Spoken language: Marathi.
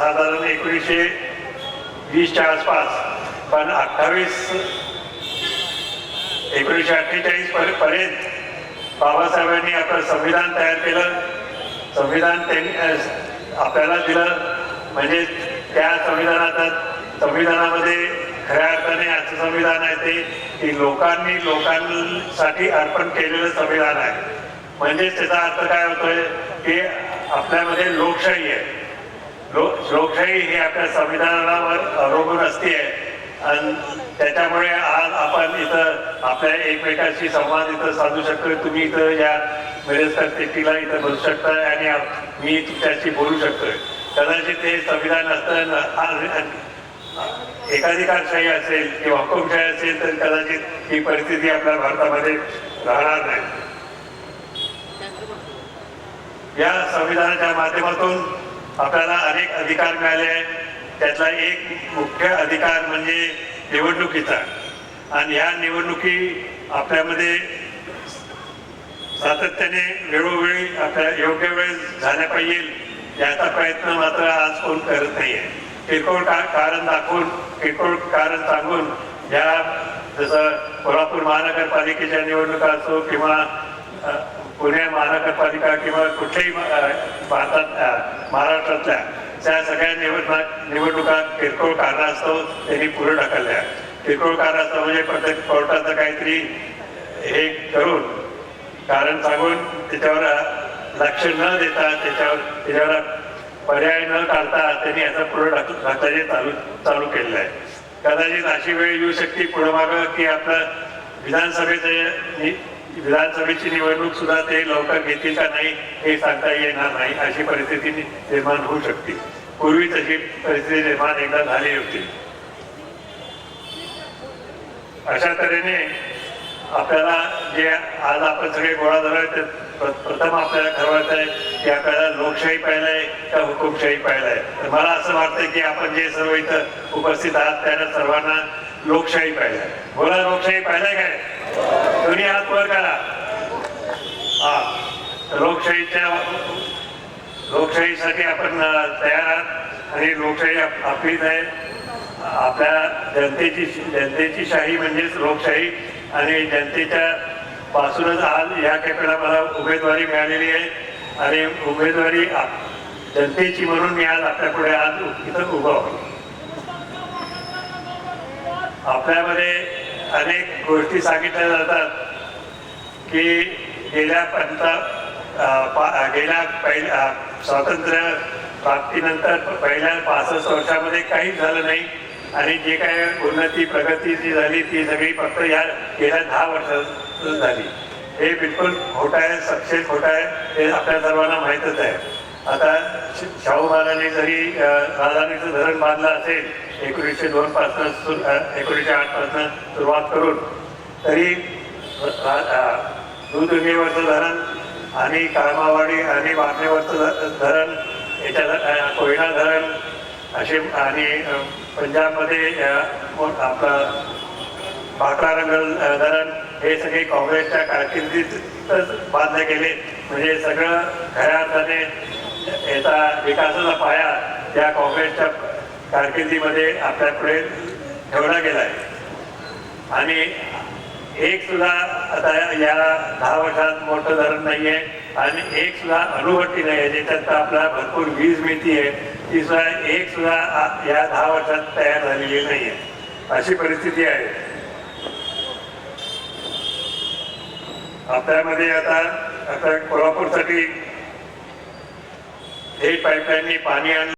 साधारण 1920च्या आसपास, पण 1948 पर्यंत बाबासाहेबांनी आपलं संविधान तयार केलं. संविधान त्यांनी आपल्याला दिलं. म्हणजे त्या संविधानामध्ये खऱ्या अर्थाने असं संविधान आहे ते की लोकांसाठी अर्पण केलेलं संविधान आहे. म्हणजेच त्याचा अर्थ काय होतोय की आपल्यामध्ये लोकशाही आहे. लोकशाही ही आपल्या संविधानावर अवलंबून असते आणि त्याच्यामुळे आज आपण इथं आपल्या एकमेकांशी संवाद इथं साधू शकतो. तुम्ही इथं या मिरजकर पेटीला इथं बसू शकताय आणि मी तुमच्याशी बोलू शकतोय. कदाचित हे संविधान असतं एकाधिकारशाही असेल किंवा हुकुमशाही असेल तर कदाचित ही परिस्थिती आपल्या भारतामध्ये राहणार नाही. या संविधानाच्या माध्यमातून आपल्याला अनेक अधिकार मिळाले आहेत. त्यातला एक मुख्य अधिकार म्हणजे निवडणुकीचा. आणि ह्या निवडणुकी आपल्यामध्ये सातत्याने वेळोवेळी आपल्या योग्य वेळ झाल्या पाहिजे याचा प्रयत्न मात्र आज कोण करत नाहीये. किरकोळ कारण दाखवून, किरकोळ कारण सांगून या जसं कोल्हापूर महानगरपालिकेच्या निवडणुका असो किंवा पुणे महानगरपालिका किंवा कुठल्याही महाराष्ट्रातल्या त्या सगळ्या निवडणुका किरकोळ कारणास्तव त्यांनी पुढे ढकलल्या. किरकोळ कारणास्तव म्हणजे प्रत्येक कोर्टाचं काहीतरी हे करून कारण सांगून त्याच्यावर लक्ष न देता त्याच्यावर पर्याय न काढता त्यांनी याचा पुढे ढकलायचे चालू केलेलं आहे. कदाचित अशी वेळ येऊ शकते पुढे मागं की आपलं विधानसभेची निवडणूक सुद्धा ते लवकर घेतील का नाही हे सांगता येणार नाही. अशी परिस्थिती निर्माण होऊ शकते. पूर्वी तशी परिस्थिती निर्माण एकदा झाली होती. अशा तऱ्हेने आपल्याला जे आज आपण सगळे गोळा झालोय ते प्रथम आपल्याला ठरवायचं आहे की आपल्याला लोकशाही पाहिलं आहे का हुकुमशाही पाहिलं आहे. तर मला असं वाटतं की आपण जे सर्व इथं उपस्थित आहात त्यांना सर्वांना लोकशाही पाहिलं आहे. बोला, लोकशाही पाहिलंय काय? दोन्ही हात वर करा. लोकशाहीसाठी आपण तयार आहात आणि लोकशाही आपलीच आहे. आपल्या जनतेची शाही म्हणजेच लोकशाही आणि जनतेच्या पासूनच आज या कॅपेला मला उमेदवारी मिळालेली आहे आणि उमेदवारी जनतेची म्हणून मी आज आपल्यापुढे आज इथं उभा होतो. आपल्यामध्ये अनेक गोष्टी सांगितल्या जातात की गेल्या स्वातंत्र्य प्राप्तीनंतर पहिल्या 65 वर्षामध्ये काहीच झालं नाही आणि जे काय उन्नती प्रगती जी झाली ती सगळी फक्त या गेल्या 10 वर्षात झाली. हे बिलकुल खोटं आहे, सक्षम खोटं आहे. हे आपल्या सर्वांना माहीतच आहे. आता शाहू महाराजांनी जरी राजधानीचं धरण बांधलं असेल 1902 पासून 1908 पासून सुरुवात करून तरी दूधगंगेवरचं धरण आणि काळमावाडी आणि वारणेवरचं धरण याच्या कोयना धरण असे आणि पंजाबमध्ये आपलं भाकरारंगल धरण हे सगळे काँग्रेसच्या कारकिर्दीतच बांधले गेले. म्हणजे सगळं खऱ्या अर्थाने याचा विकासाचा पाया या काँग्रेसच्या कारकिर्दीमध्ये आपल्यापुढे ठेवला गेला आहे. आणि एक सुद्धा आता या 10 वर्षात मोठं धरण नाही आहे आणि एक सुद्धा अणुभट्टी नाही आहे ज्याच्यात आपल्याला भरपूर वीज मिळती आहे. ती सुद्धा एक सुद्धा या 10 वर्षात तयार झालेली नाही आहे. अशी परिस्थिती आहे आपल्यामध्ये. आता कोल्हापूरसाठी हे पाईपलाईननी पाणी आणलं.